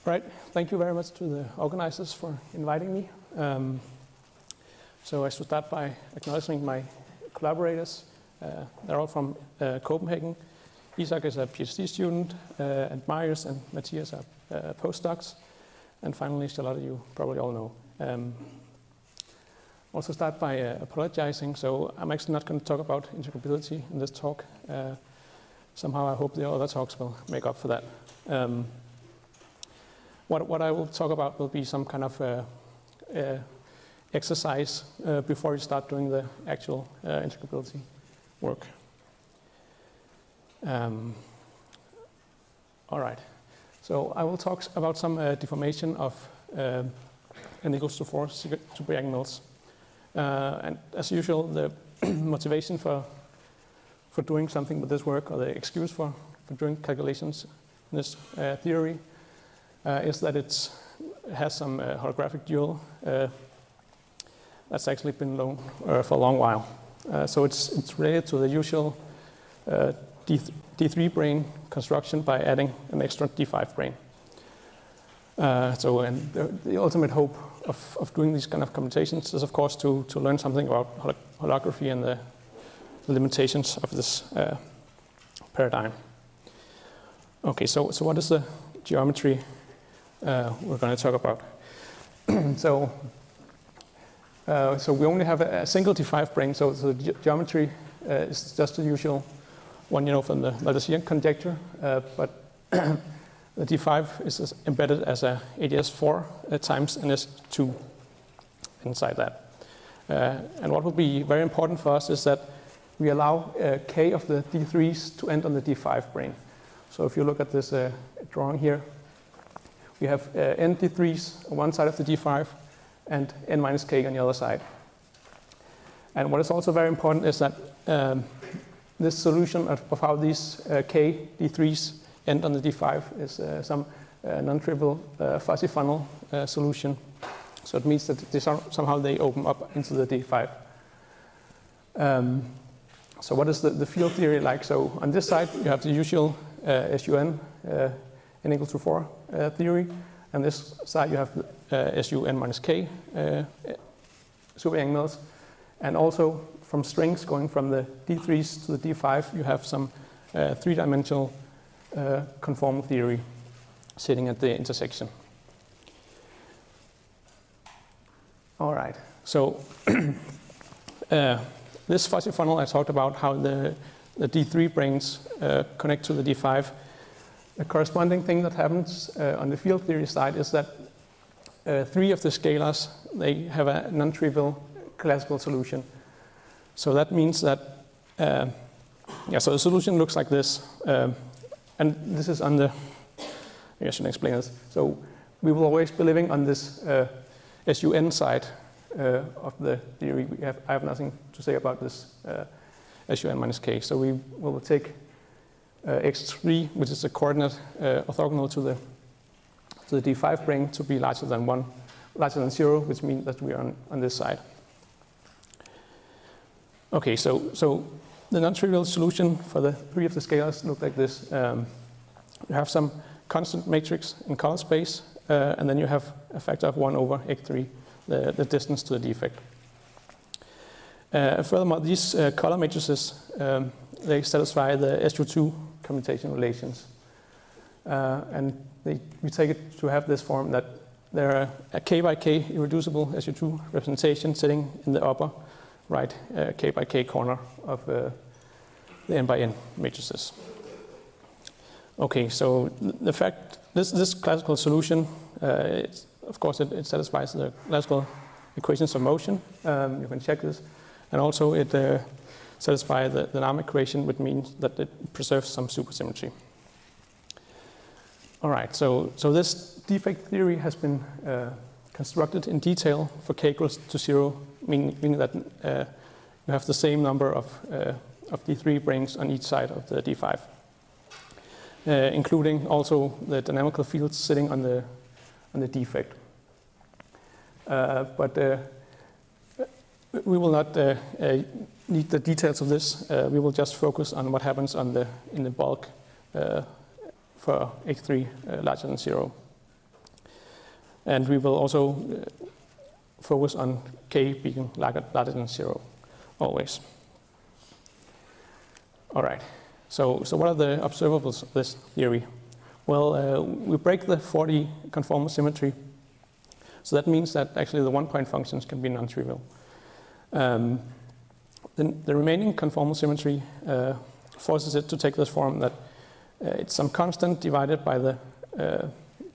Right. Thank you very much to the organizers for inviting me. So I should start by acknowledging my collaborators. They're all from Copenhagen. Isak is a PhD student, and Marius and Matthias are postdocs. And finally, Charlotte, you probably all know. Also start by apologizing. So I'm actually not going to talk about integrability in this talk. Somehow I hope the other talks will make up for that. What I will talk about will be some kind of exercise before you start doing the actual integrability work. All right. So I will talk about some deformation of n equals to 4 supereigenmels. And as usual, the motivation for doing something with this work, or the excuse for doing calculations in this theory, is that it has some holographic dual that's actually been known for a long while. So it's related to the usual D3 brane construction by adding an extra D5 brane. And the ultimate hope of doing these kind of computations is, of course, to learn something about holography and the limitations of this paradigm. Okay, so what is the geometry we're going to talk about? So we only have a single D5 brane, so the geometry is just the usual one, from the Laplacian conjecture, but the D5 is embedded as a ADS4 times NS2 inside that. And what will be very important for us is that we allow K of the D3s to end on the D5 brane. So if you look at this drawing here, we have n D3s on one side of the D5 and n minus K on the other side. And what is also very important is that this solution of how these K D3s end on the D5 is some non-trivial fuzzy funnel solution. So it means that somehow they open up into the D5. So what is the field theory like? So on this side, you have the usual SUN n equals to 4 theory. And this side, you have SUN minus K supereigenmels. And also from strings going from the D3s to the D5, you have some three-dimensional conformal theory sitting at the intersection. All right. So this fuzzy funnel I talked about, how the D3 branes connect to the D5. The corresponding thing that happens on the field theory side is that three of the scalars, they have a non-trivial classical solution. So that means that, so the solution looks like this. And this is on the, I should explain this. So we will always be living on this SUN side of the theory. I have nothing to say about this SUN minus K. So we will take x3, which is a coordinate orthogonal to the D5 brane, to be larger than 0, which means that we are on this side. Okay, so the non-trivial solution for the three of the scalars look like this. You have some constant matrix in color space, and then you have a factor of 1 over x3, the distance to the defect. Furthermore, these color matrices, they satisfy the SU2 commutation relations. And we take it to have this form that there are a K by K irreducible SU2 representation sitting in the upper right K by K corner of the n by n matrices. Okay, so the fact this classical solution, of course, it satisfies the classical equations of motion. You can check this, and also it satisfies the Nahm equation, which means that it preserves some supersymmetry. All right, so this defect theory has been constructed in detail for K equals to 0, meaning that you have the same number of D3 branes on each side of the D5, including also the dynamical fields sitting on the defect. But we will not need the details of this. We will just focus on what happens in the bulk for x3 larger than 0. And we will also focus on k being larger than 0, always. All right, so what are the observables of this theory? Well, we break the 4D conformal symmetry. So that means that actually the one-point functions can be non-trivial. Then the remaining conformal symmetry forces it to take this form that it's some constant divided by the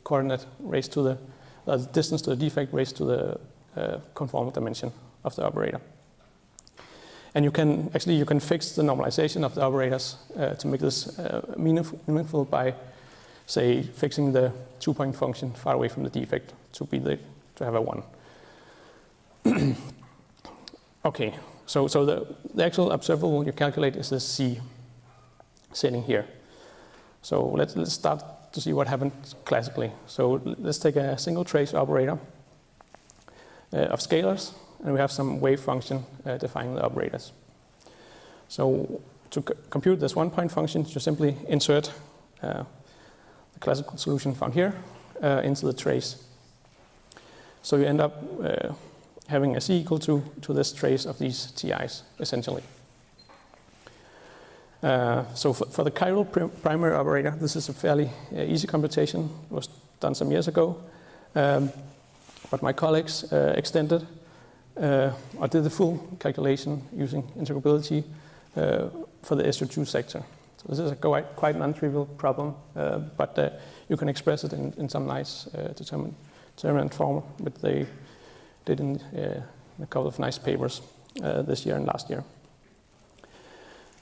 coordinate raised to the distance to the defect raised to the conformal dimension of the operator. And you can fix the normalization of the operators to make this meaningful by, say, fixing the 2-point function far away from the defect to have a 1. Okay, so the actual observable you calculate is this C sitting here. So let's start to see what happened classically. So let's take a single trace operator of scalars, and we have some wave function defining the operators. So to compute this 1-point function, you simply insert the classical solution found here into the trace. So you end up having a C equal to this trace of these TIs, essentially. So for the chiral primary operator, this is a fairly easy computation. It was done some years ago. But my colleagues extended or did the full calculation using integrability for the SU2 sector. So this is a quite non-trivial problem, but you can express it in some nice determinant form, which they did in a couple of nice papers this year and last year.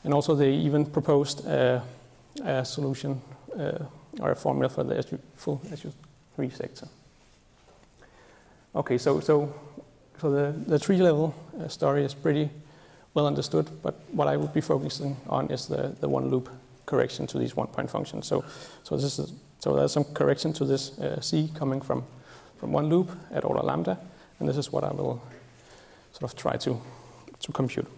And also they even proposed a solution or a formula for the full SU3 sector. Okay, so the tree-level story is pretty well understood, but what I will be focusing on is the one-loop correction to these 1-point functions. So there's some correction to this C coming from one loop at order lambda, and this is what I will sort of try to compute.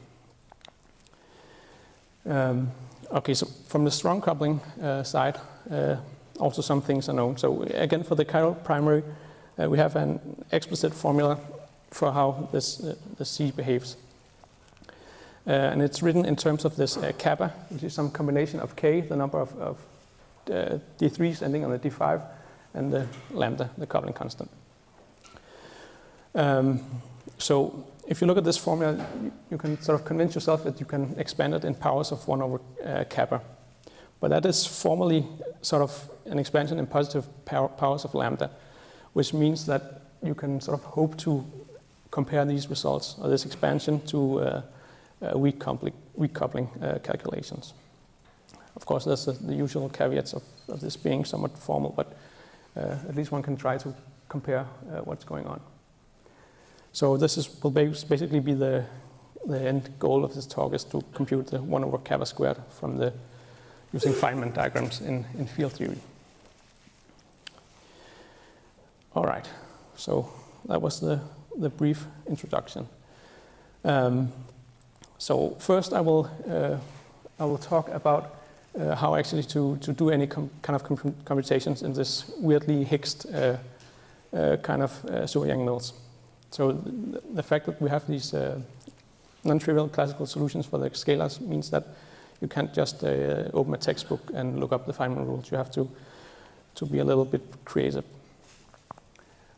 Okay, so from the strong coupling side, also some things are known. So again, for the chiral primary, we have an explicit formula for how the C behaves. And it's written in terms of this kappa, which is some combination of k, the number of D3s ending on the D5, and the lambda, the coupling constant. So if you look at this formula, you can sort of convince yourself that you can expand it in powers of 1 over kappa. But that is formally sort of an expansion in positive powers of lambda, which means that you can sort of hope to compare these results, or this expansion, to weak coupling calculations. Of course, there's the usual caveats of this being somewhat formal, but at least one can try to compare what's going on. So this will basically be the end goal of this talk, is to compute the 1 over kappa squared from using Feynman diagrams in field theory. All right, so that was the brief introduction. So first I will talk about how actually to do any kind of computations in this weirdly Hicksed kind of Sjoerd-Yang-Mills. So the fact that we have these non-trivial classical solutions for the scalars means that you can't just open a textbook and look up the Feynman rules. You have to be a little bit creative.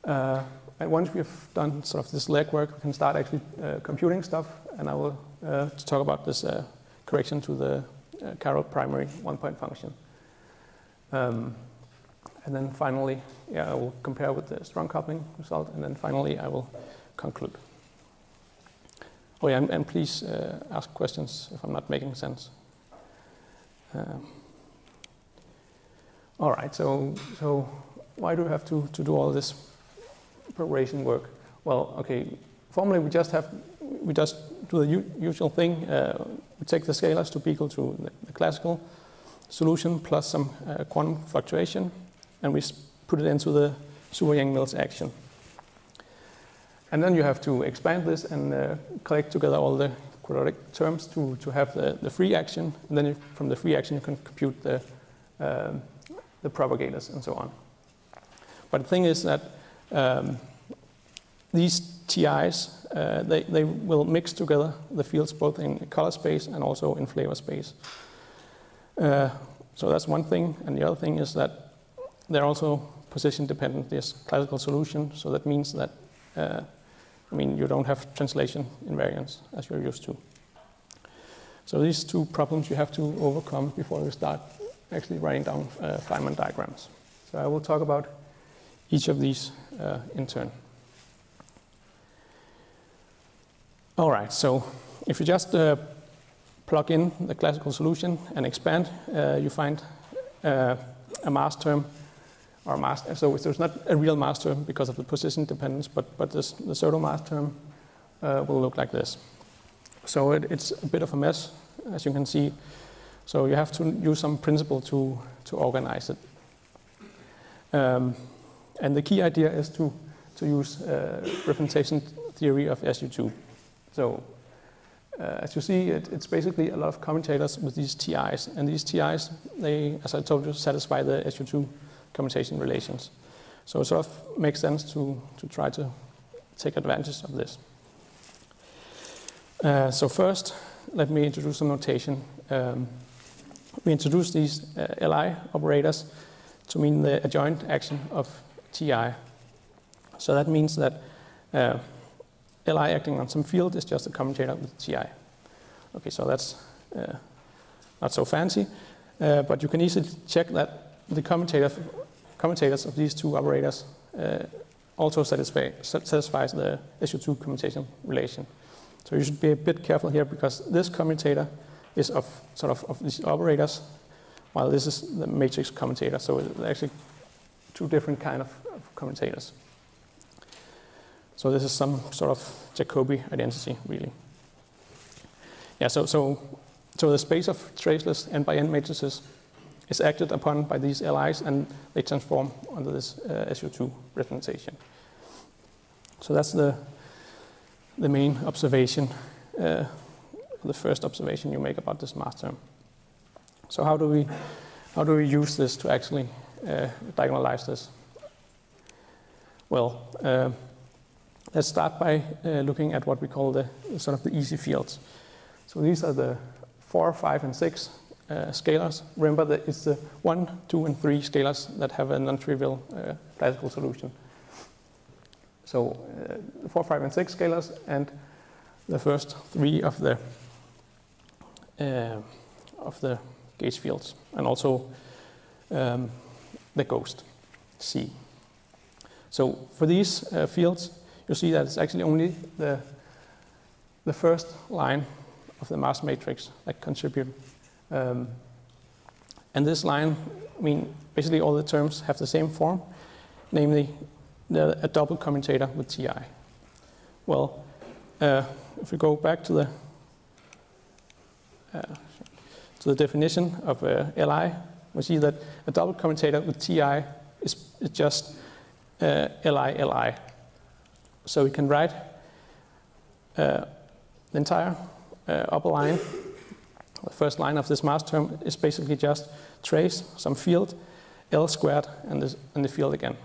And once we've done sort of this legwork, we can start actually computing stuff, and I will talk about this correction to the chiral primary 1-point function. And then finally, I will compare with the strong coupling result, and then finally I will conclude. Oh yeah, and please ask questions if I'm not making sense. All right, so why do we have to do all this preparation work? Well, okay, formally we just do the usual thing. We take the scalars to be equal to the classical solution plus some quantum fluctuation, and we put it into the Sjoerd-Yang-Mills action. And then you have to expand this and collect together all the quadratic terms to have the free action. And then from the free action, you can compute the propagators and so on. But the thing is that These TIs, they will mix together the fields both in color space and also in flavor space. So that's one thing, and the other thing is that they're also position dependent, this classical solution, so that means that you don't have translation invariance as you're used to. So these two problems you have to overcome before you start actually writing down Feynman diagrams. So I will talk about each of these in turn. All right, so if you just plug in the classical solution and expand, you find a mass term, or mass. So there's not a real mass term because of the position dependence, but the pseudo mass term will look like this. So it's a bit of a mess, as you can see. So you have to use some principle to organize it. And the key idea is to use representation theory of SU2. So as you see, it's basically a lot of commutators with these TIs. And these TIs, they, as I told you, satisfy the SU2 commutation relations. So it sort of makes sense to try to take advantage of this. So first, let me introduce some notation. We introduce these Li operators to mean the adjoint action of Ti. So that means that Li acting on some field is just a commutator with Ti. Okay, so that's not so fancy, but you can easily check that the commutators of these two operators also satisfies the SU2 commutation relation. So you should be a bit careful here because this commutator is of these operators, while this is the matrix commutator. So it's actually two different kind of commutators. So this is some sort of Jacobi identity, really. Yeah. So the space of traceless n by n matrices is acted upon by these Lis, and they transform under this SU2 representation. So that's the main observation, the first observation you make about this mass term. So how do we use this to actually diagonalize this? Well, let's start by looking at what we call the sort of the easy fields. So these are the 4, 5, and 6 scalars. Remember that it's the 1, 2, and 3 scalars that have a non-trivial classical solution. So 4, 5, and 6 scalars, and the first 3 of the gauge fields, and also the ghost C. So for these fields, you see that it's actually only the first line of the mass matrix that contribute. And this line, basically all the terms have the same form, namely a double commutator with Ti. Well, if we go back to the definition of Li, we see that a double commutator with Ti is just Li. So we can write the entire upper line. The first line of this mass term is basically just trace some field, L squared, and the field again.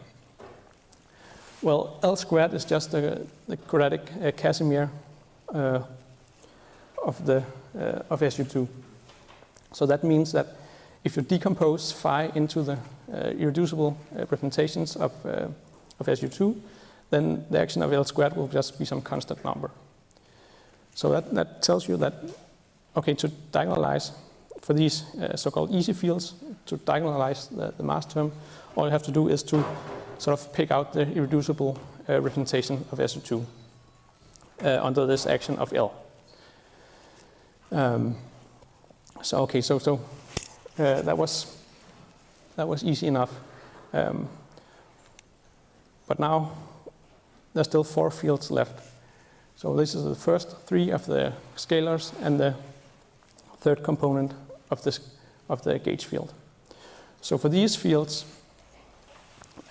Well, L squared is just the quadratic Casimir of SU2. So that means that if you decompose phi into the irreducible representations of SU2, then the action of L squared will just be some constant number. So that tells you that, okay, to diagonalize for these so-called easy fields, to diagonalize the mass term, all you have to do is to sort of pick out the irreducible representation of SU2 under this action of L. So that was easy enough. But now there's still 4 fields left. So this is the first 3 of the scalars and the third component of the gauge field. So for these fields,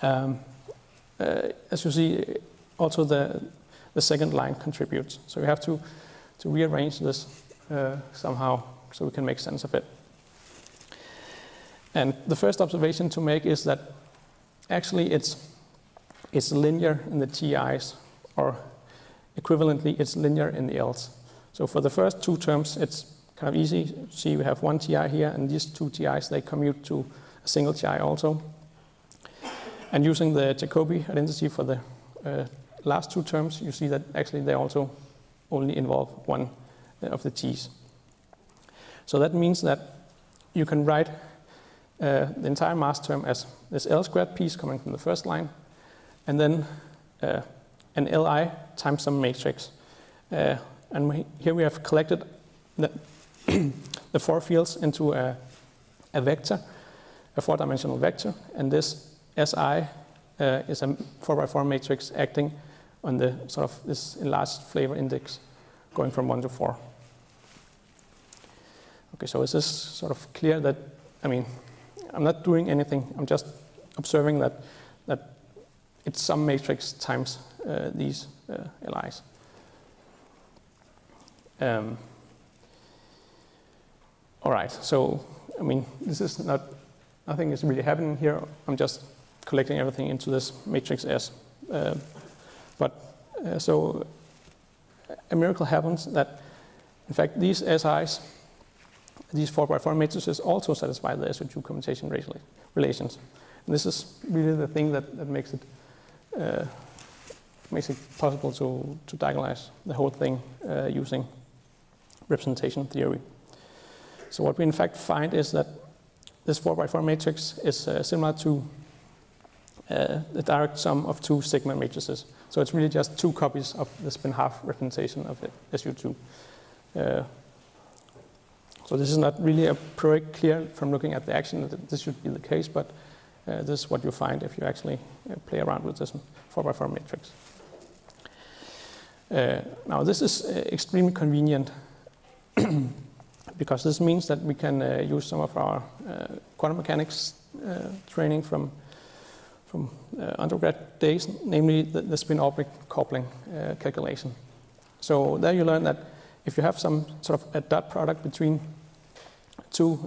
as you see, also the second line contributes. So we have to rearrange this somehow so we can make sense of it. And the first observation to make is that actually it's it's linear in the TIs, or equivalently, it's linear in the Ls. So for the first two terms, it's kind of easy. See, we have one TI here, and these two TIs, they commute to a single TI also. And using the Jacobi identity for the last two terms, you see that actually they also only involve one of the T's. So that means that you can write the entire mass term as this L squared piece coming from the first line, and then an Li times some matrix. And here we have collected the four fields into a vector, a four-dimensional vector, and this Si is a 4x4 matrix acting on the sort of this enlarged flavor index going from 1 to 4. Okay, so is this sort of clear that, I mean, I'm not doing anything, I'm just observing that it's some matrix times these Li's. All right, so, I mean, this is nothing is really happening here. I'm just collecting everything into this matrix S. So a miracle happens that, in fact, these SIs, these 4x4 matrices also satisfy the SO2 commutation relations. And this is really the thing that makes it possible to diagonalize the whole thing using representation theory. So what we in fact find is that this 4x4 matrix is similar to the direct sum of two sigma matrices. So it's really just two copies of the spin half representation of the SU2. So this is not really a priori clear from looking at the action that this should be the case, but this is what you find if you actually play around with this 4x4 matrix. Now this is extremely convenient because this means that we can use some of our quantum mechanics training from undergrad days, namely the spin-orbit coupling calculation. So there you learn that if you have some sort of a dot product between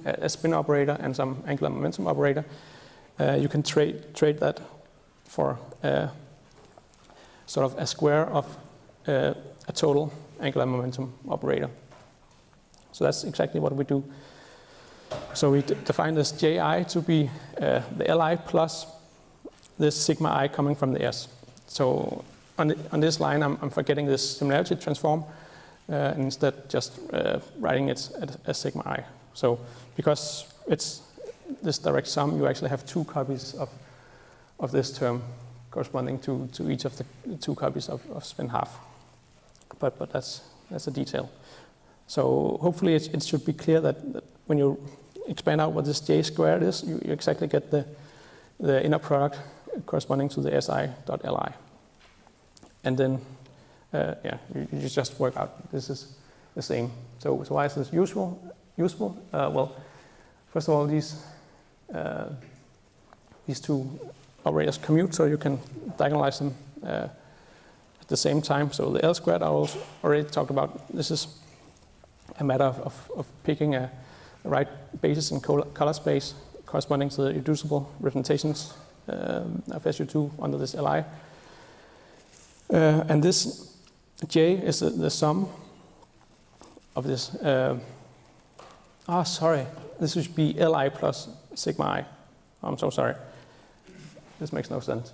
a spin operator and some angular momentum operator, you can trade that for sort of a square of a total angular momentum operator. So that's exactly what we do. So we define this Ji to be the Li plus this sigma I coming from the S. So on this line, I'm forgetting this similarity transform, and instead just writing it as sigma I. So because it's this direct sum, you actually have two copies of this term corresponding to each of the two copies of spin half. But that's a detail. So hopefully it should be clear that when you expand out what this J squared is, you exactly get the inner product corresponding to the Si.Li. And then, you just work out this is the same. So why is this useful? Well, first of all, these two operators commute, so you can diagonalize them at the same time. So the L squared I already talked about. This is a matter of picking a right basis in color space corresponding to the reducible representations of SU2 under this Li. And this J is the sum of this. Sorry. This should be Li plus sigma I. I'm so sorry. This makes no sense.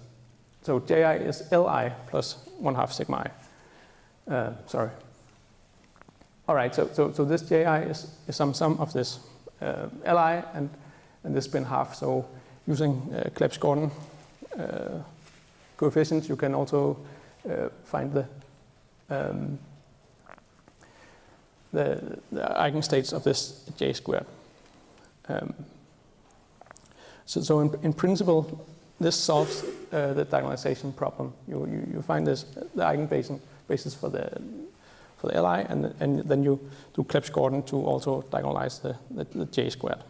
So Ji is Li plus 1/2 sigma I. Sorry. All right. So this Ji is some sum of this Li and this spin half. So using Clebsch-Gordan coefficients, you can also find the eigenstates of this J squared. So in principle, this solves the diagonalization problem. You find the eigenbasis for the Li, and then you do Clebsch-Gordan to also diagonalize the J squared.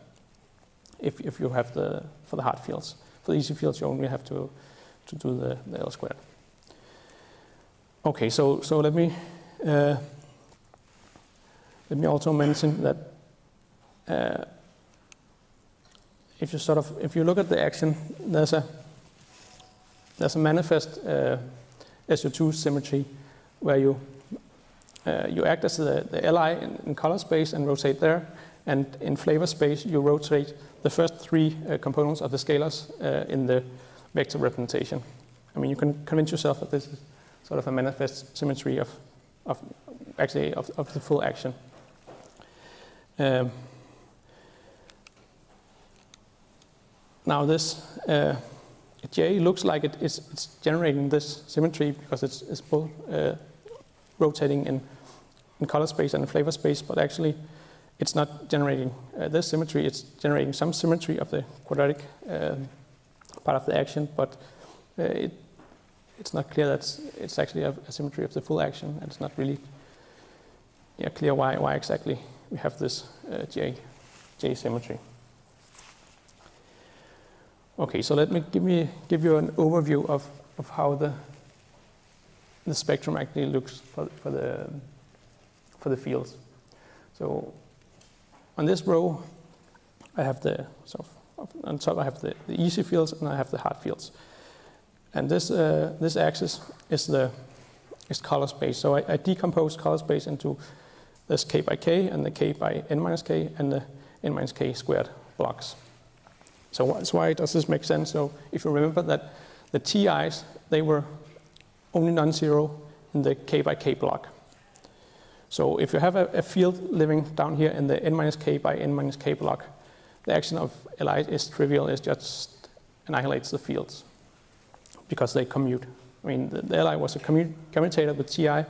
If you have for the hard fields. For the easy fields, you only have to do the L squared. Okay, so let me also mention that if you look at the action, there's there's a manifest SU2 symmetry where you act as the Li in color space and rotate there, and in flavor space you rotate the first three components of the scalars in the vector representation. I mean, you can convince yourself that this is sort of a manifest symmetry of the full action. Now this J looks like it's generating this symmetry because it's both rotating in color space and in flavor space, but actually it's not generating this symmetry. It's generating some symmetry of the quadratic part of the action, but it's not clear that it's actually a symmetry of the full action, and it's not really clear why exactly we have this J symmetry. Okay, so let me give you an overview of how the spectrum actually looks for the fields. So on this row, I have on top I have the easy fields and I have the hard fields. And this axis is color space. So I decompose color space into this k by k and the k by n minus k and the n minus k squared blocks. So why does this make sense? So if you remember that the TIs, they were only non-zero in the k by k block. So if you have a field living down here in the n minus k by n minus k block, the action of Li is trivial. It just annihilates the fields because they commute. I mean, the Li was a commutator with Ti,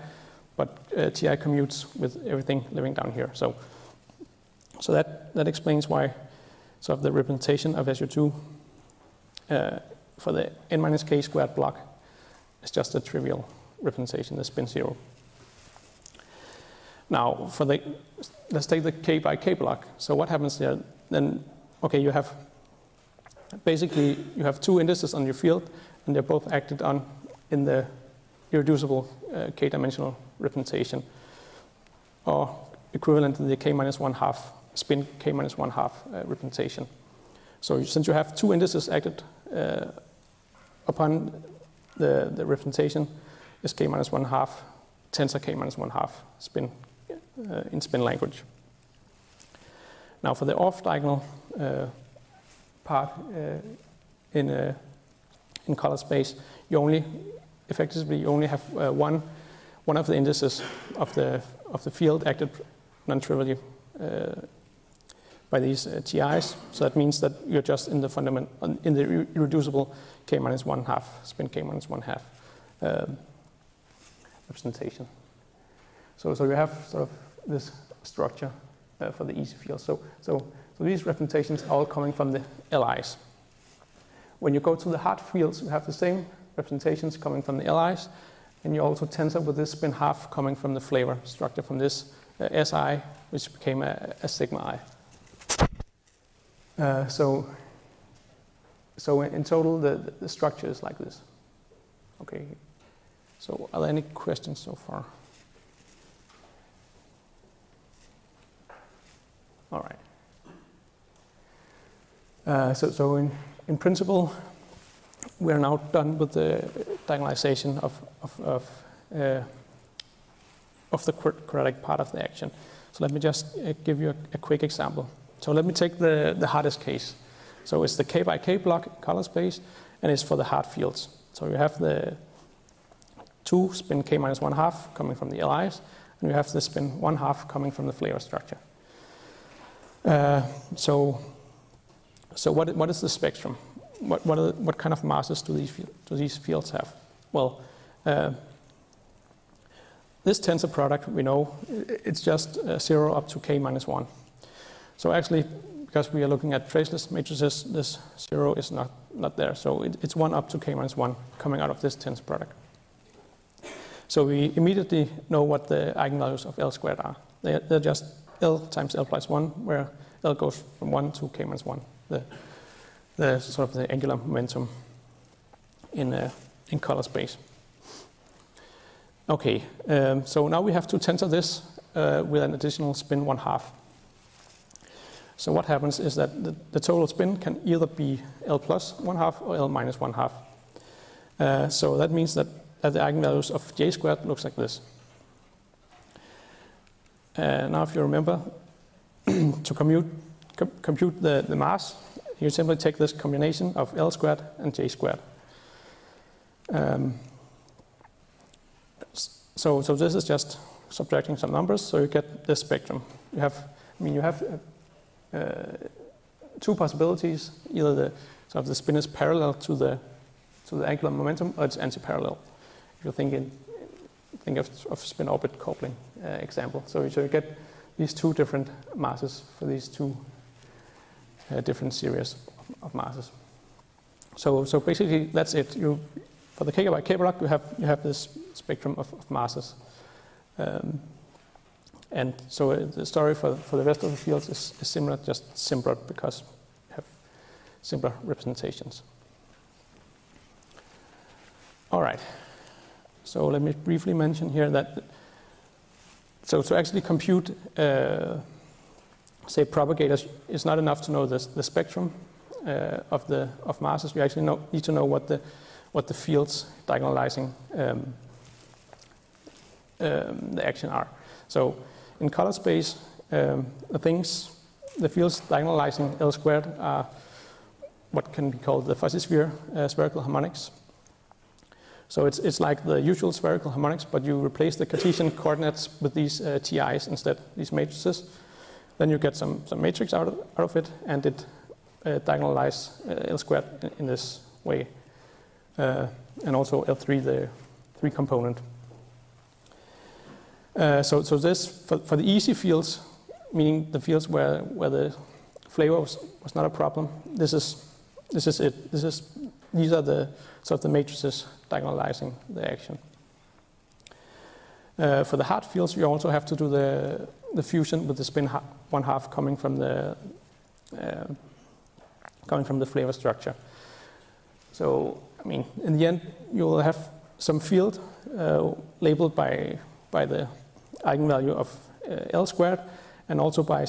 but Ti commutes with everything living down here. So that explains why sort of the representation of SU2 for the n minus k squared block is just a trivial representation, the spin zero. Now, let's take the k by k block. So what happens there? Then, okay, you have two indices on your field, and they're both acted on in the irreducible k-dimensional representation, or equivalent to the k minus 1/2 spin k minus 1/2 representation. So since you have two indices acted upon the representation is k minus 1/2 tensor k minus 1/2 spin in spin language. Now for the off-diagonal part in color space, you only have one of the indices of the field acted non-trivially by these TIs. So that means that you're just in the irreducible k minus 1/2 spin k minus 1/2 representation. So you have sort of this structure for the easy field. So these representations are all coming from the LIs. When you go to the hard fields, you have the same representations coming from the LIs, and you also tensor with this spin half coming from the flavor structure from this SI, which became a sigma I. So in total, the structure is like this. Okay. So are there any questions so far? All right. So in principle, we are now done with the diagonalization of the quadratic part of the action. So let me just give you a quick example. So let me take the hardest case. So it's the k by k block in color space, and it's for the hard fields. So you have the 2 spin k minus 1/2 coming from the LIs, and you have the spin 1/2 coming from the flavor structure. So what is the spectrum? What kind of masses do these fields have? Well, this tensor product, we know it's just 0 up to k minus 1. So actually, because we are looking at traceless matrices, this 0 is not there. So it's 1 up to k minus 1 coming out of this tensor product. So we immediately know what the eigenvalues of L squared are. They're just L times L plus 1, where L goes from 1 to k minus 1, the sort of the angular momentum in color space. Okay, so now we have to tensor this with an additional spin 1/2. So what happens is that the total spin can either be L plus 1/2 or L minus 1/2. So that means that the eigenvalues of j squared looks like this. Now if you remember, to compute the mass, you simply take this combination of L squared and J squared. So this is just subtracting some numbers, so you get this spectrum. You have two possibilities: either the spin is parallel to the angular momentum, or it's anti-parallel. If you think of spin-orbit coupling example, so you get these two different masses for these two different series of masses. So basically that's it. For the k by k block, you have this spectrum of masses, and so the story for the rest of the fields is similar, just simpler because you have simpler representations. All right. So let me briefly mention here that so to actually compute say propagators, it's not enough to know the spectrum of masses. You actually need to know what the fields diagonalizing the action are. So in color space, the fields diagonalizing L squared are what can be called the fuzzy sphere spherical harmonics. So it's like the usual spherical harmonics, but you replace the Cartesian coordinates with these TIs instead, these matrices. Then you get some matrix out of it, and it diagonalizes L squared in this way. And also L3, the 3 component. So this, for the easy fields, meaning the fields where the flavor was not a problem, this is it. These are the sort of the matrices diagonalizing the action. For the hard fields, you also have to do the fusion with the spin 1/2 coming from the flavor structure. So in the end, you will have some field labeled by the eigenvalue of L squared, and also by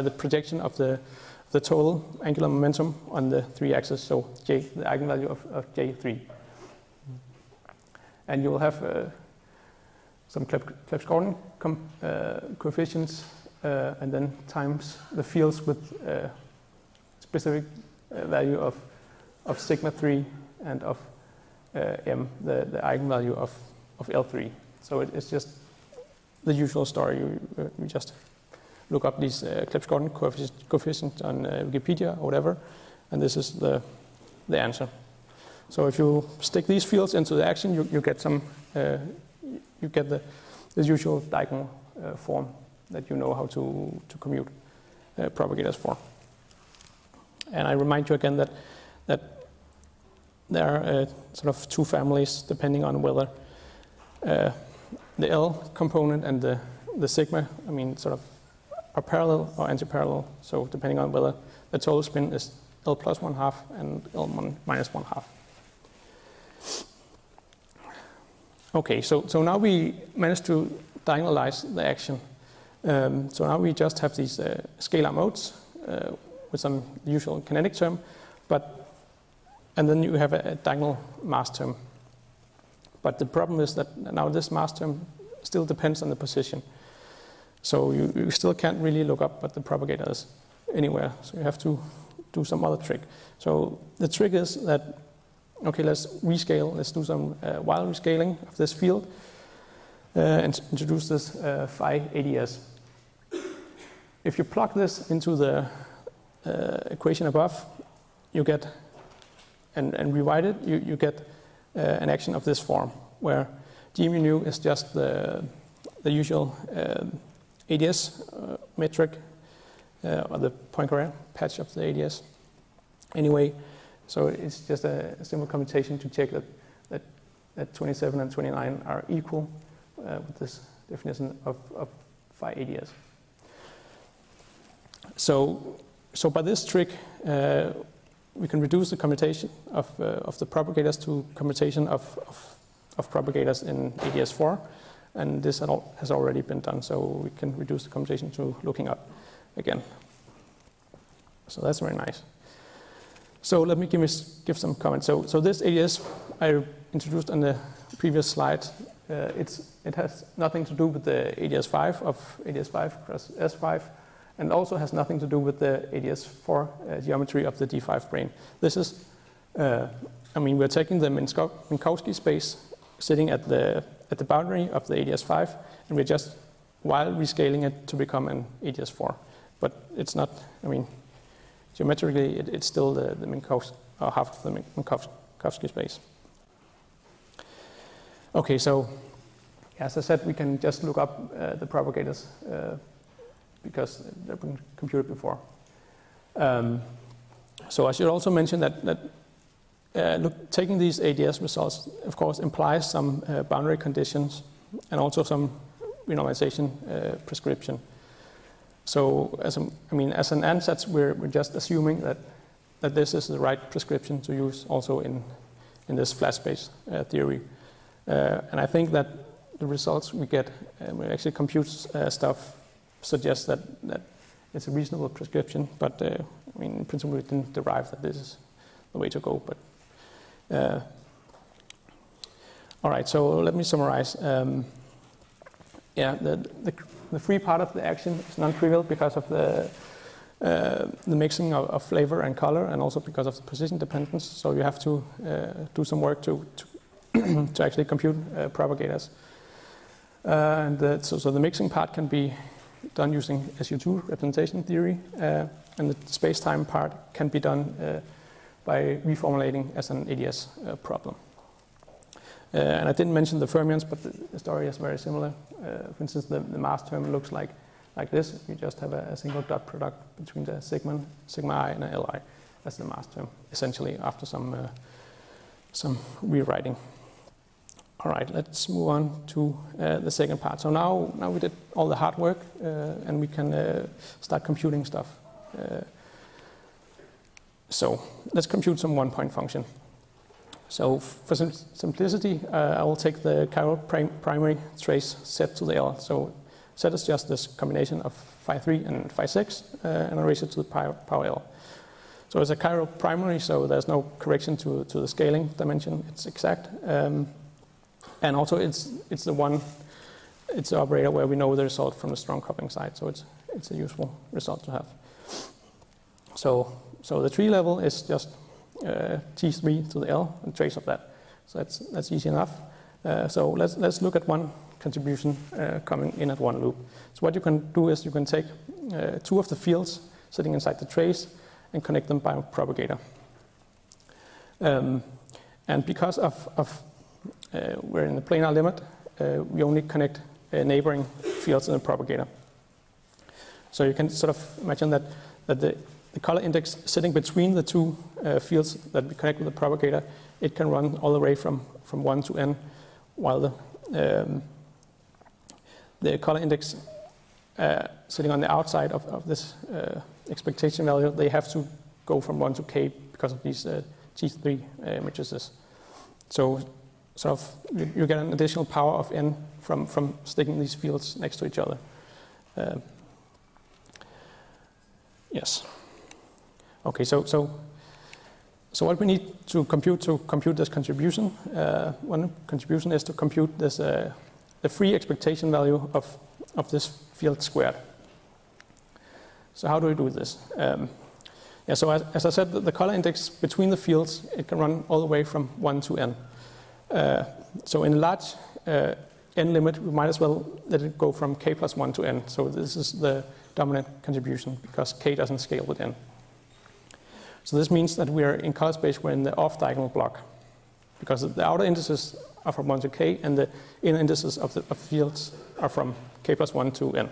the projection of the total angular momentum on the 3 axes, so J, the eigenvalue of J3. And you will have some Clebsch-Gordan coefficients, and then times the fields with specific value of sigma 3 and of m, the eigenvalue of L3. So it's just the usual story. You just look up these Clebsch-Gordan coefficients on Wikipedia or whatever, and this is the answer. So if you stick these fields into the action, you get you get the usual diagonal form that you know how to commute propagators for. And I remind you again that there are sort of 2 families depending on whether the L component and the sigma, sort of are parallel or anti-parallel. So depending on whether the total spin is L plus 1/2 and L minus 1/2. Okay, so now we managed to diagonalize the action. So now we just have these scalar modes with some usual kinetic term, and then you have a diagonal mass term. But the problem is that now this mass term still depends on the position. So you still can't really look up what the propagator is anywhere. So you have to do some other trick. So the trick is that, okay, let's rescale. Let's do some wild rescaling of this field and introduce this phi ADS. If you plug this into the equation above, you get, and rewrite it, you get an action of this form, where g mu nu is just the usual ADS metric, or the Poincare patch of the ADS. Anyway, so it's just a simple computation to check that 27 and 29 are equal with this definition of phi ADS. So by this trick, we can reduce the commutation of the propagators to commutation of propagators in ADS4, and this has already been done, so we can reduce the commutation to looking up again. So that's very nice. So let me give some comments. So this ADS I introduced on the previous slide, it has nothing to do with the ADS5 of ADS5 cross S5, and also has nothing to do with the ADS4 geometry of the D5 brane. This is, we're taking the Minkowski space sitting at the boundary of the ADS5, and we're just while rescaling it to become an ADS4. But it's not, geometrically, it's still the Minkowski, or half of the Minkowski space. Okay, so as I said, we can just look up the propagators because they've been computed before. So I should also mention that taking these ADS results, of course, implies some boundary conditions and also some renormalization prescription. So, as an ansatz, we're just assuming that this is the right prescription to use also in this flat space theory. And I think that the results we get when we actually compute stuff suggests that it's a reasonable prescription. But in principle, we didn't derive that this is the way to go. But all right, so let me summarize. The free part of the action is non-trivial because of the mixing of flavor and color, and also because of the position dependence. So you have to do some work to actually compute propagators. So the mixing part can be done using SU2 representation theory, and the space-time part can be done by reformulating as an ADS problem. And I didn't mention the fermions, but the story is very similar. For instance, the mass term looks like this. You just have a single dot product between the sigma I and a Li as the mass term, essentially after some rewriting. All right, let's move on to the second part. So now we did all the hard work, and we can start computing stuff. So let's compute some one-point function. So for simplicity, I will take the chiral primary trace set to the L. So set is just this combination of phi3 and phi6, and I raise it to the power L. So it's a chiral primary, so there's no correction to the scaling dimension. It's exact. And also it's the operator where we know the result from the strong coupling side. So it's a useful result to have. So the tree level is just T3 to the L and trace of that. So that's easy enough. So let's look at one contribution coming in at one loop. So what you can do is you can take two of the fields sitting inside the trace and connect them by a propagator. And because of we're in the planar limit, we only connect neighboring fields in the propagator. So you can sort of imagine that the color index sitting between the two fields that we connect with the propagator, it can run all the way from 1 to n, while the color index sitting on the outside of this expectation value, they have to go from 1 to k because of these T3 matrices. So sort of you get an additional power of n from sticking these fields next to each other. Yes. Okay, so what we need to compute this contribution, one contribution is to compute this the free expectation value of this field squared. So how do we do this? So as I said, the color index between the fields, it can run all the way from 1 to n. So in a large n limit, we might as well let it go from k plus 1 to n. So this is the dominant contribution because k doesn't scale with n. So this means that we are in color space, we're in the off-diagonal block because the outer indices are from 1 to k and the inner indices of fields are from k plus 1 to n.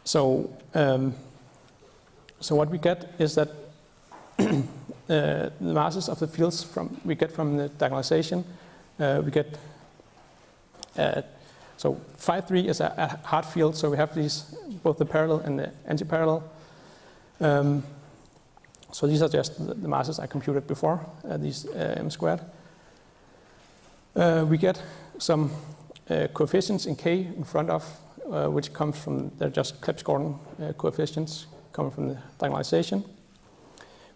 So, so what we get is that the masses of the fields we get from the diagonalization, we get, so phi3 is a hard field, so we have these, both the parallel and the antiparallel. So these are just the masses I computed before, these m squared. We get some coefficients in k in front of, which comes from, they're just Clebsch-Gordan coefficients coming from the diagonalization.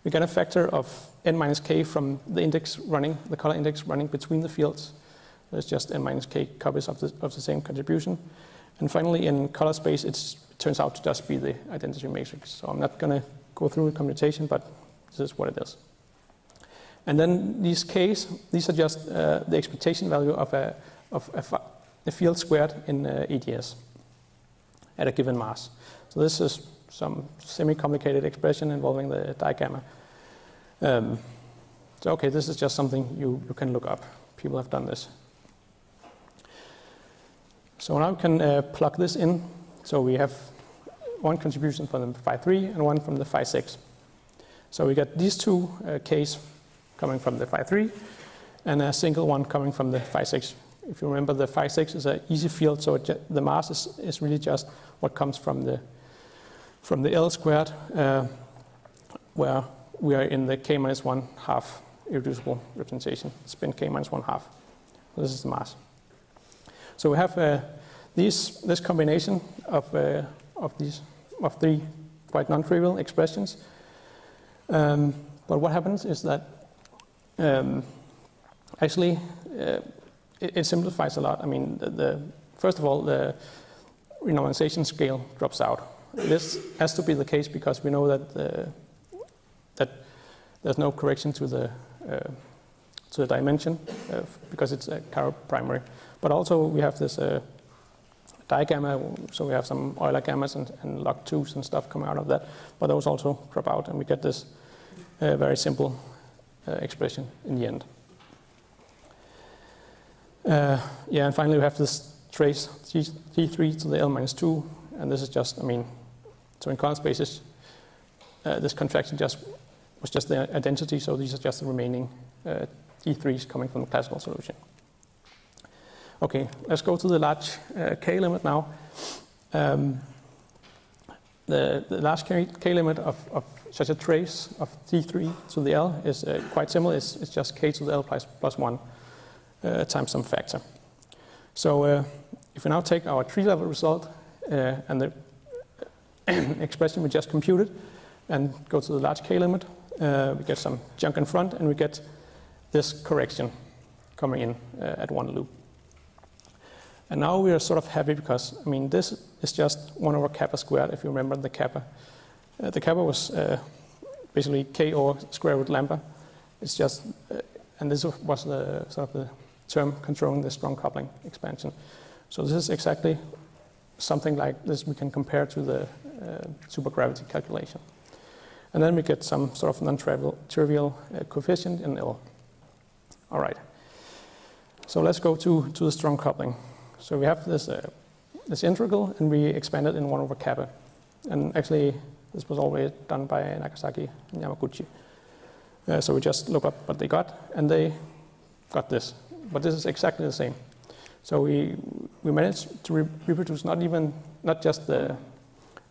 we get a factor of n minus k from the index running, the color index running between the fields. There's just n minus k copies of the same contribution. And finally, in color space, it turns out to just be the identity matrix. So I'm not going to go through the computation, but this is what it is. And then these k's, these are just the expectation value of a field squared in ADS at a given mass. So this is some semi-complicated expression involving the digamma. So okay, this is just something you can look up. People have done this. So now we can plug this in. So we have one contribution from the phi 3 and one from the phi 6. So we get these two k's coming from the phi 3 and a single one coming from the phi 6. If you remember, the phi 6 is an easy field, so the mass is really just what comes from the L squared, where we are in the k minus 1/2 irreducible representation, spin k minus 1/2. This is the mass. So we have this combination of three quite non-trivial expressions. But what happens is that actually it simplifies a lot. I mean, first of all, the renormalization scale drops out. This has to be the case because we know that there's no correction to the dimension because it's a Caro primary. But also we have this digamma, so we have some Euler gammas and log 2s and stuff coming out of that. But those also drop out, and we get this very simple expression in the end. Yeah, and finally we have this trace T3 to the L minus 2, and this is just, I mean, so in color spaces, this contraction was just the identity, so these are just the remaining T3s coming from the classical solution. Okay, let's go to the large K limit now. The large K limit of such a trace of T3 to the L is quite similar. It's just K to the L plus 1 times some factor. So if we now take our tree-level result and the expression we just computed and go to the large K limit, we get some junk in front, and we get this correction coming in at one loop. And now we are sort of happy because, I mean, this is just 1 over kappa squared, if you remember the kappa. The kappa was basically K over square root lambda. It's just, and this was the sort of the term controlling the strong coupling expansion. So this is exactly something like this we can compare to the supergravity calculation. And then we get some sort of non-trivial coefficient in L. All right. So let's go to the strong coupling. So we have this integral, and we expand it in 1 over kappa. And actually, this was already done by Nagasaki and Yamaguchi. So we just look up what they got, and they got this. But this is exactly the same. So we managed to reproduce not just the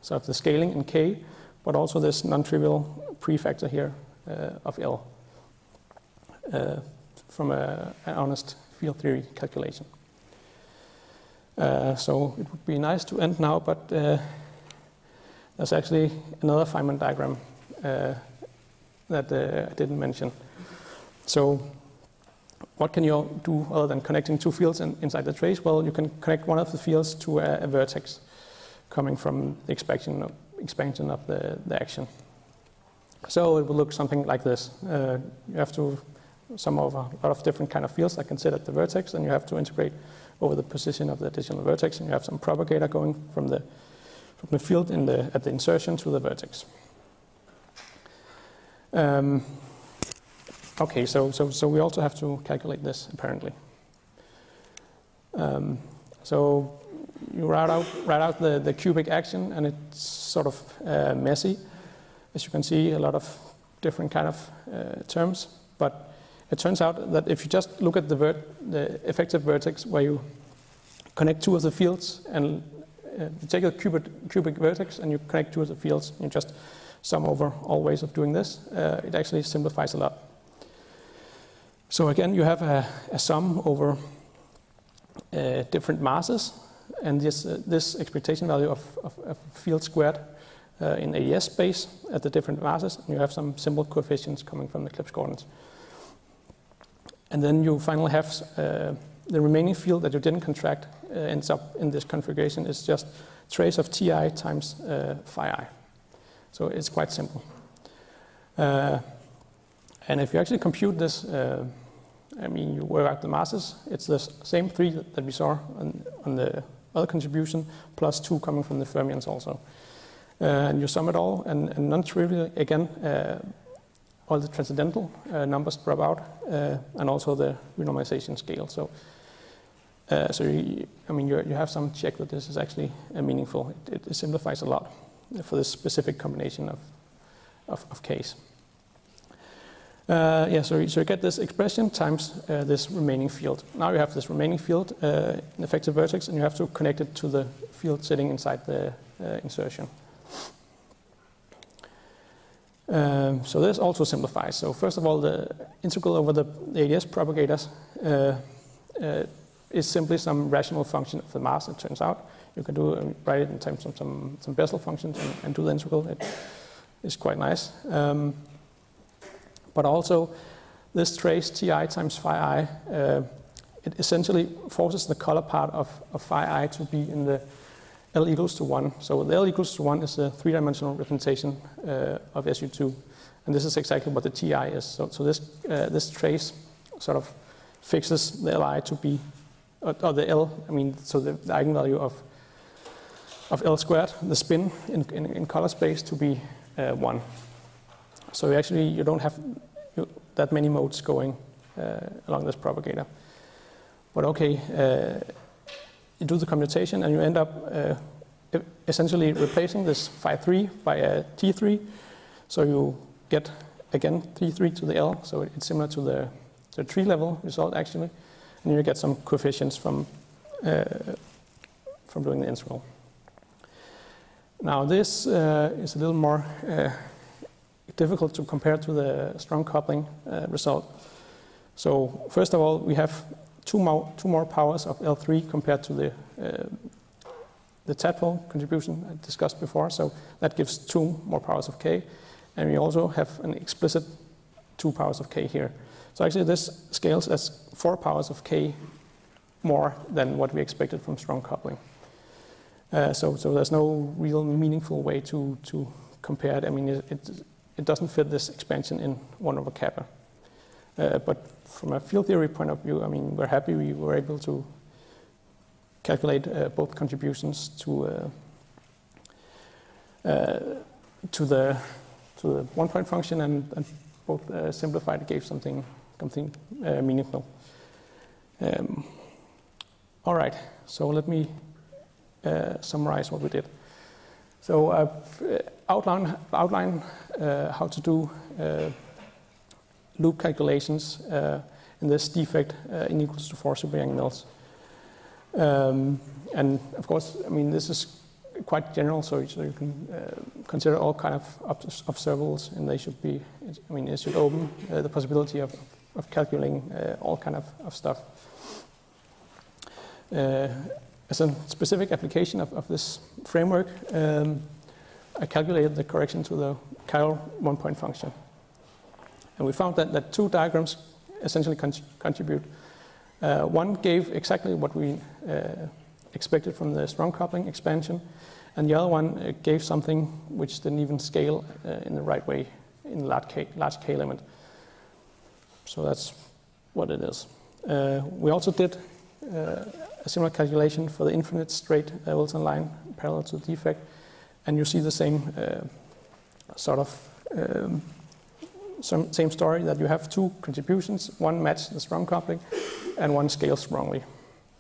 sort of the scaling in K, but also this non-trivial prefactor here of L from an honest field theory calculation. So it would be nice to end now, but there's actually another Feynman diagram that I didn't mention. So what can you do other than connecting two fields inside the trace? Well, you can connect one of the fields to a vertex coming from the expansion of the action. So it will look something like this. You have to sum over a lot of different kind of fields that can sit at the vertex, and you have to integrate over the position of the additional vertex, and you have some propagator going from the field at the insertion to the vertex. Okay, so we also have to calculate this apparently. So you write out the cubic action, and it's sort of messy. As you can see, a lot of different kind of terms, but it turns out that if you just look at the effective vertex where you connect two of the fields, and you take a cubic vertex and you connect two of the fields, and you just sum over all ways of doing this, it actually simplifies a lot. So again, you have a sum over different masses, and this expectation value of field squared in ADS space at the different masses, and you have some simple coefficients coming from the eclipse coordinates. And then you finally have the remaining field that you didn't contract ends up in this configuration is just trace of Ti times phi I. So it's quite simple. And if you actually compute this, you work out the masses, it's the same 3 that we saw on the other contribution, plus 2 coming from the fermions also. And you sum it all, and non-trivially, again, all the transcendental numbers drop out, and also the renormalization scale. So you have some check that this is actually meaningful. It simplifies a lot for this specific combination of case. So you get this expression times this remaining field. Now you have this remaining field in effective vertex, and you have to connect it to the field sitting inside the insertion. So this also simplifies. So first of all, the integral over the ADS propagators is simply some rational function of the mass, it turns out. You can write it in terms of some Bessel functions and do the integral. It is quite nice. But also, this trace Ti times phi I, it essentially forces the color part of phi I to be in the L equals to 1. So the L equals to 1 is a 3-dimensional representation of SU2. And this is exactly what the Ti is. So this trace sort of fixes the Li to be, or the L, so the eigenvalue of L squared, the spin in color space, to be 1. So you don't have that many modes going along this propagator. But okay, you do the commutation and you end up essentially replacing this phi 3 by a T3. So you get, again, T3 to the L. So it's similar to the tree level result, actually. And you get some coefficients from doing the integral. Now this is a little more difficult to compare to the strong coupling result. So first of all, we have two more powers of L3 compared to the tadpole contribution I discussed before. So that gives 2 more powers of K. And we also have an explicit 2 powers of K here. So actually this scales as 4 powers of K more than what we expected from strong coupling. So there's no real meaningful way to compare it. It doesn't fit this expansion in 1 over kappa. But from a field theory point of view, we're happy we were able to calculate both contributions to the 1-point function, and both simplified gave something meaningful. All right, so let me summarize what we did. So I've outlined how to do loop calculations in this defect n equals to 4 super-Yang mills. And of course, this is quite general, so you can consider all kind of observables, and they should be, it should open the possibility of calculating all kind of stuff. As a specific application of this framework, I calculated the correction to the chiral 1-point function. And we found that 2 diagrams essentially contribute. One gave exactly what we expected from the strong coupling expansion, and the other one gave something which didn't even scale in the right way in the large K limit. So that's what it is. We also did a similar calculation for the infinite straight Wilson line parallel to the defect, and you see the same same story, that you have 2 contributions. One matches the strong coupling, and one scales strongly.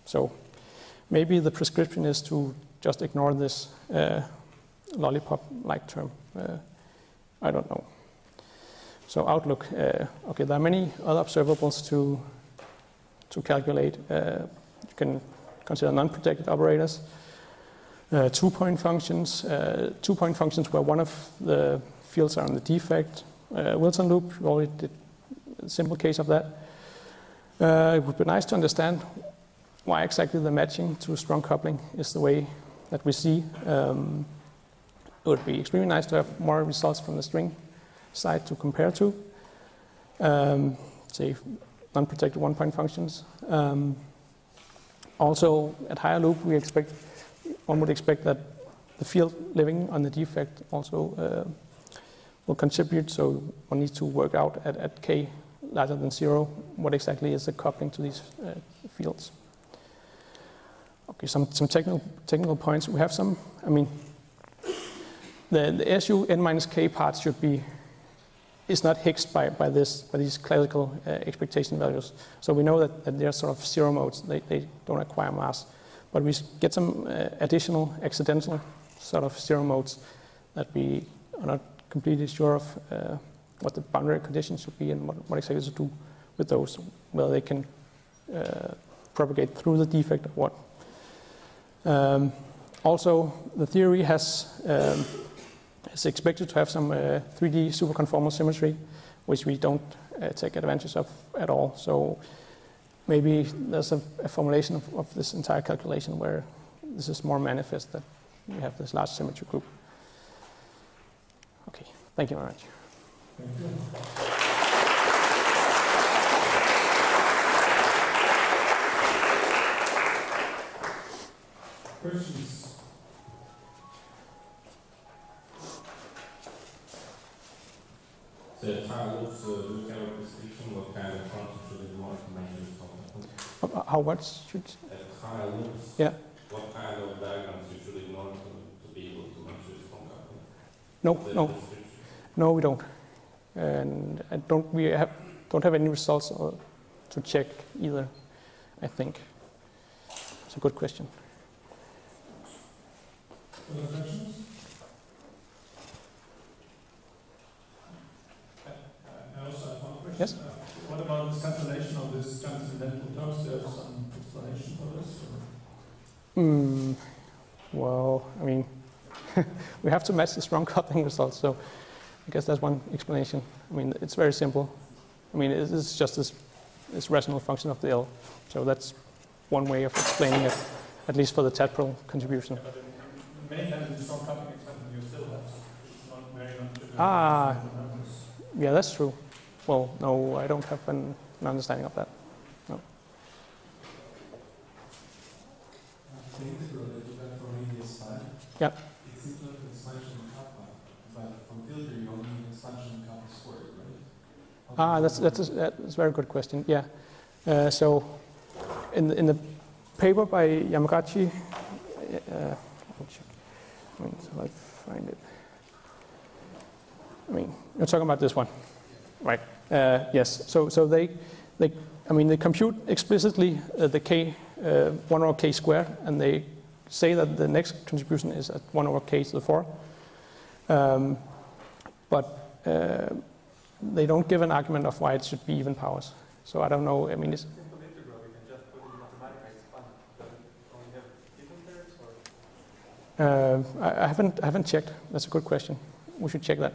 So maybe the prescription is to just ignore this lollipop-like term. I don't know. So outlook. Okay, there are many other observables to calculate. You can consider non-protected operators, 2-point functions, 2-point functions where one of the fields are on the defect. Wilson loop, we already did a simple case of that. It would be nice to understand why exactly the matching to strong coupling is the way that we see would be extremely nice to have more results from the string side to compare to. Say non-protected one-point functions. Also, at higher loop, one would expect that the field living on the defect also will contribute. So one needs to work out at k larger than 0 what exactly is the coupling to these fields. Okay, some technical points. We have some. I mean, the SU n minus k part is not hexed by these classical expectation values. So we know that they're sort of 0 modes. They don't acquire mass, but we get some additional accidental sort of 0 modes that we are not completely sure of what the boundary conditions should be and what exactly to do with those, whether they can propagate through the defect or what. Also, the theory is expected to have some 3D superconformal symmetry, which we don't take advantage of at all. So maybe there's a formulation of this entire calculation where this is more manifest, that we have this large symmetry group. Okay, thank you very much. Thank you. Questions? So at higher loops, we have a restriction what kind of function should it want to measure? How much should? At higher loops, yeah. What kind of diagrams you should ignore to be able to measure strong coupling? No, we don't. And we don't have any results to check either, I think. It's a good question. Other questions? I also have one question. Yes? What about this cancellation of this transcendental terms? There's some explanation for this? Well, I mean, we have to match the strong coupling results, so I guess that's one explanation. I mean, it's very simple. I mean, it's just this rational function of the L. So that's one way of explaining it, at least for the TADPRL contribution. Yeah, but in many times in strong coupling example, you still have not very much. Yeah, that's true. Well, no, I don't have an understanding of that. No. The integral that you got from radius 5, yeah. It's equal to expansion of kappa, but from filter you only need expansion of kappa squared, right? That's a very good question. Yeah. So in the paper by Yamagaki, I'll check. I mean, so I find it. I mean, you're talking about this one, right? Yes. So they compute explicitly the k 1 over k squared, and they say that the next contribution is at 1 over k to the 4. But they don't give an argument of why it should be even powers. So I don't know. I mean, it's simple integral. We can just put it mathematically expand. Does it only have even pairs, or? I haven't checked. That's a good question. We should check that.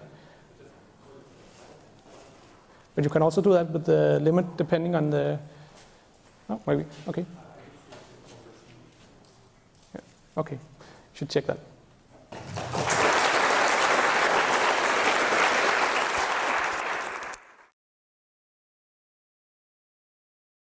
But you can also do that with the limit depending on the. Oh, maybe. Okay. Yeah. Okay. Should check that.